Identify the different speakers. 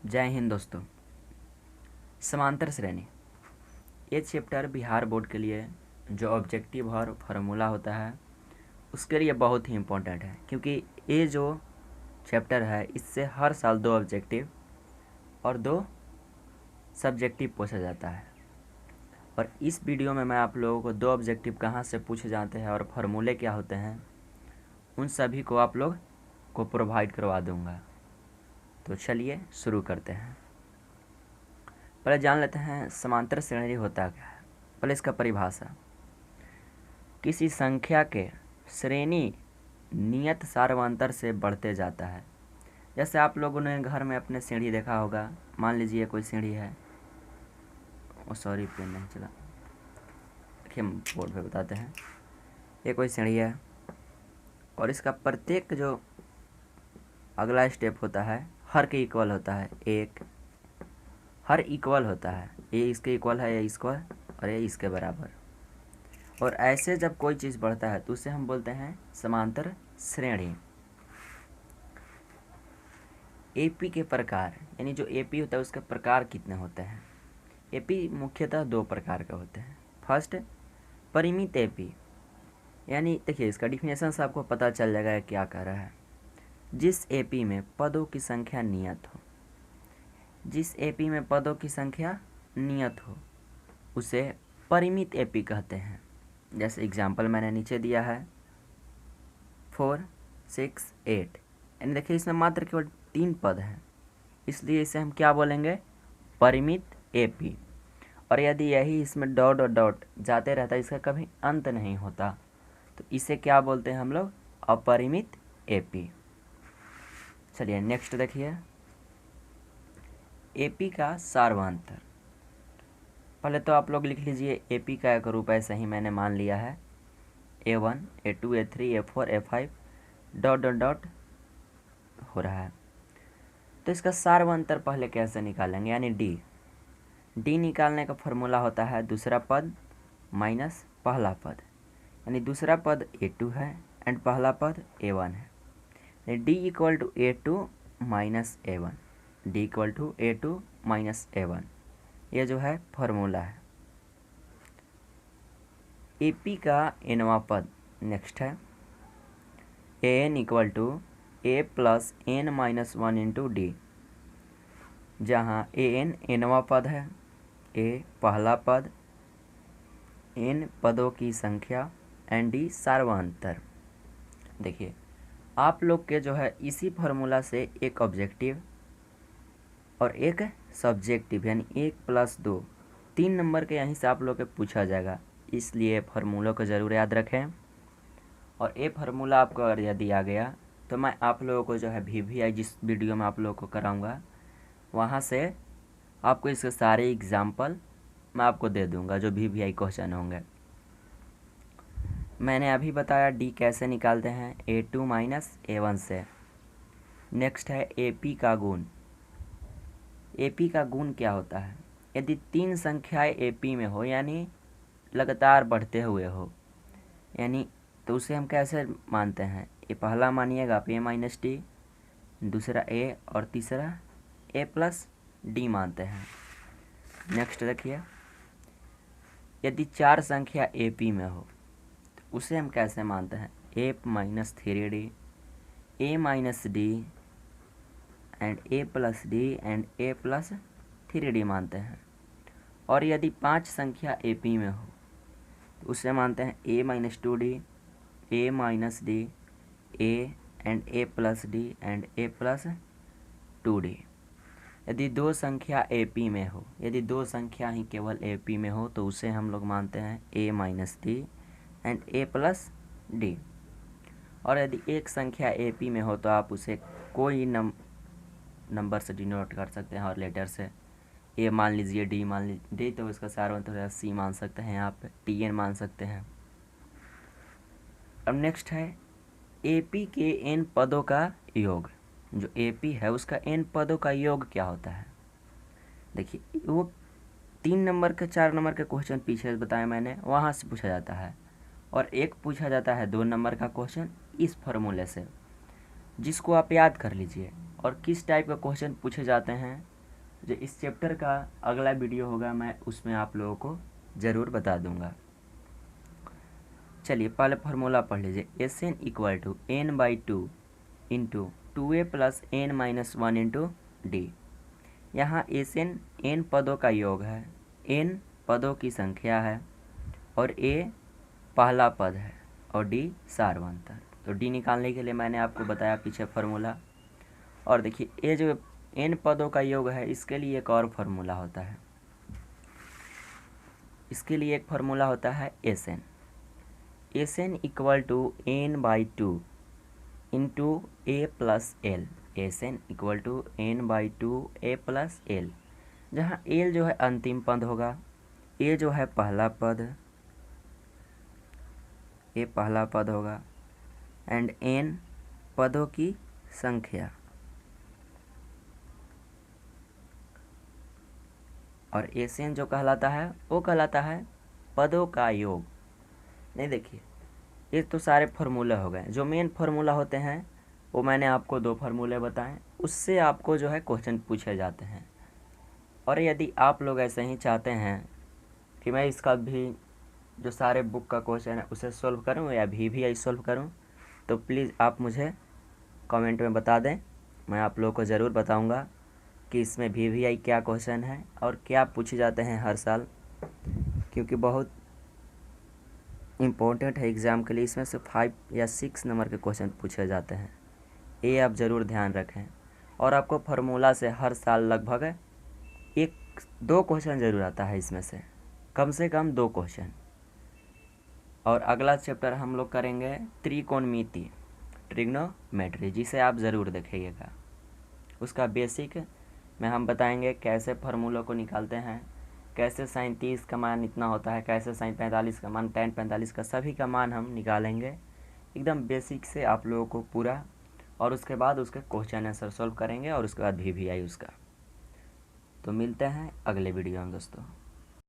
Speaker 1: जय हिंद दोस्तों। समांतर श्रेणी ये चैप्टर बिहार बोर्ड के लिए जो ऑब्जेक्टिव और फार्मूला होता है उसके लिए बहुत ही इम्पोर्टेंट है, क्योंकि ये जो चैप्टर है इससे हर साल 2 ऑब्जेक्टिव और 2 सब्जेक्टिव पूछा जाता है। और इस वीडियो में मैं आप लोगों को 2 ऑब्जेक्टिव कहाँ से पूछे जाते हैं और फार्मूले क्या होते हैं उन सभी को आप लोग को प्रोवाइड करवा दूंगा। तो चलिए शुरू करते हैं। पहले जान लेते हैं समांतर श्रेणी होता क्या है। पहले इसका परिभाषा, किसी संख्या के श्रेणी नियत सार्वंतर से बढ़ते जाता है। जैसे आप लोगों ने घर में अपने सीढ़ी देखा होगा। मान लीजिए कोई सीढ़ी है, सॉरी पेन नहीं चला, देखिए बोर्ड पे बताते हैं। ये कोई सीढ़ी है और इसका प्रत्येक जो अगला स्टेप होता है हर के इक्वल होता है। एक हर इक्वल होता है, ये इसके इक्वल है, ये इसको और ये इसके बराबर। और ऐसे जब कोई चीज़ बढ़ता है तो उसे हम बोलते हैं समांतर श्रेणी। एपी के प्रकार, यानी जो एपी होता है उसके प्रकार कितने होते हैं। एपी मुख्यतः 2 प्रकार के होते हैं। फर्स्ट, परिमित एपी, यानी देखिए इसका डिफिनेशन से आपको पता चल जाएगा क्या कह रहा है। जिस एपी में पदों की संख्या नियत हो, जिस एपी में पदों की संख्या नियत हो उसे परिमित एपी कहते हैं। जैसे एग्जाम्पल मैंने नीचे दिया है 4, 6, 8, यानी देखिए इसमें मात्र केवल 3 पद हैं, इसलिए इसे हम क्या बोलेंगे, परिमित एपी। और यदि यही इसमें डॉट और डॉट जाते रहता है, इसका कभी अंत नहीं होता, तो इसे क्या बोलते हैं हम लोग, अपरिमित एपी। चलिए नेक्स्ट देखिए, एपी का सार्वंतर। पहले तो आप लोग लिख लीजिए एपी का एक रूप ऐसे ही मैंने मान लिया है A1, A2, A3, A4, A5 dot dot dot हो रहा है। तो इसका सार्वंतर पहले कैसे निकालेंगे, यानी डी निकालने का फॉर्मूला होता है दूसरा पद माइनस पहला पद, यानी दूसरा पद A2 है एंड पहला पद A1 है। D equal to A2 minus A1, D equal to A2 minus A1, ये जो है फॉर्मूला है। एपी का एनवा पद नेक्स्ट है N equal to A plus N minus 1 into D, जहाँ एन एनवा पद है, ए पहला पद, एन पदों की संख्या एंड डी सार्वंतर। देखिए आप लोग के जो है इसी फार्मूला से एक ऑब्जेक्टिव और एक सब्जेक्टिव यानी 1 प्लस 2 3 नंबर के यहीं से आप लोग के पूछा जाएगा, इसलिए फार्मूलों को ज़रूर याद रखें। और ये फार्मूला आपको अगर यदि आ गया तो मैं आप लोगों को जो है VVI जिस वीडियो में आप लोगों को कराऊंगा वहाँ से आपको इसके सारे एग्जाम्पल मैं आपको दे दूंगा जो VVI क्वेश्चन होंगे। मैंने अभी बताया डी कैसे निकालते हैं, A2 माइनस A1 से। नेक्स्ट है एपी का गुण। एपी का गुण क्या होता है, यदि 3 संख्याएं एपी में हो यानी लगातार बढ़ते हुए हो, यानी तो उसे हम कैसे मानते हैं, ये पहला मानिएगा आप ए माइनस डी, दूसरा ए और तीसरा ए प्लस डी मानते हैं। नेक्स्ट देखिए, यदि 4 संख्या एपी में हो तो उसे हम कैसे मानते हैं, A minus 3D, A minus D and A plus D and A plus 3D मानते हैं। और यदि 5 संख्या एपी में हो तो उसे मानते हैं A minus 2D, A minus D, A and A plus D and A plus 2D। यदि 2 संख्या एपी में हो, यदि 2 संख्या ही केवल एपी में हो तो उसे हम लोग मानते हैं A minus D and A plus D. और यदि एक संख्या एपी में हो तो आप उसे कोई नंबर से डिनोट कर सकते हैं और लेटर से, ए मान लीजिए, डी मान लीजिए, डी तो इसका सार्वंतर सी मान सकते हैं, यहाँ पे TN मान सकते हैं। अब नेक्स्ट है एपी के n पदों का योग। जो एपी है उसका n पदों का योग क्या होता है, देखिए वो 3 नंबर के 4 नंबर के क्वेश्चन पीछे बताया मैंने, वहाँ से पूछा जाता है। और एक पूछा जाता है 2 नंबर का क्वेश्चन इस फार्मूले से, जिसको आप याद कर लीजिए। और किस टाइप का क्वेश्चन पूछे जाते हैं जो इस चैप्टर का अगला वीडियो होगा मैं उसमें आप लोगों को ज़रूर बता दूंगा। चलिए पहले फार्मूला पढ़ लीजिए। S N equal to N by two into 2a plus N minus 1 into D. यहाँ एस एन पदों का योग है, एन पदों की संख्या है और ए पहला पद है और डी सार्वंतर। तो डी निकालने के लिए मैंने आपको बताया पीछे फार्मूला। और देखिए ये जो एन पदों का योग है इसके लिए एक और फार्मूला होता है, इसके लिए एक फार्मूला होता है S N equal to N by two into A plus L. S N equal to N by two A plus L, जहाँ एल जो है अंतिम पद होगा, ए जो है पहला पद, ए पहला पद होगा एंड एन पदों की संख्या और एस एन जो कहलाता है वो कहलाता है पदों का योग। नहीं देखिए ये तो सारे फार्मूले हो गए, जो मेन फार्मूला होते हैं वो मैंने आपको 2 फार्मूले बताएं, उससे आपको जो है क्वेश्चन पूछे जाते हैं। और यदि आप लोग ऐसे ही चाहते हैं कि मैं इसका भी जो सारे बुक का क्वेश्चन है उसे सॉल्व करूं या VVI सॉल्व करूं, तो प्लीज़ आप मुझे कमेंट में बता दें, मैं आप लोगों को ज़रूर बताऊंगा कि इसमें VVI क्या क्वेश्चन है और क्या पूछे जाते हैं हर साल, क्योंकि बहुत इम्पोर्टेंट है एग्ज़ाम के लिए। इसमें से 5 या 6 नंबर के क्वेश्चन पूछे जाते हैं, ये आप ज़रूर ध्यान रखें। और आपको फार्मूला से हर साल लगभग 1-2 क्वेश्चन ज़रूर आता है, इसमें से कम 2 क्वेश्चन। और अगला चैप्टर हम लोग करेंगे त्रिकोणमिति, ट्रिग्नोमेट्री, जिसे आप ज़रूर देखिएगा। उसका बेसिक में हम बताएंगे कैसे फार्मूलों को निकालते हैं, कैसे sin 30 का मान इतना होता है, कैसे sin 45 का मान, tan 45 का, सभी का मान हम निकालेंगे एकदम बेसिक से आप लोगों को पूरा। और उसके बाद उसके क्वेश्चन आंसर सॉल्व करेंगे और उसके बाद VVI उसका। तो मिलते हैं अगले वीडियो में दोस्तों।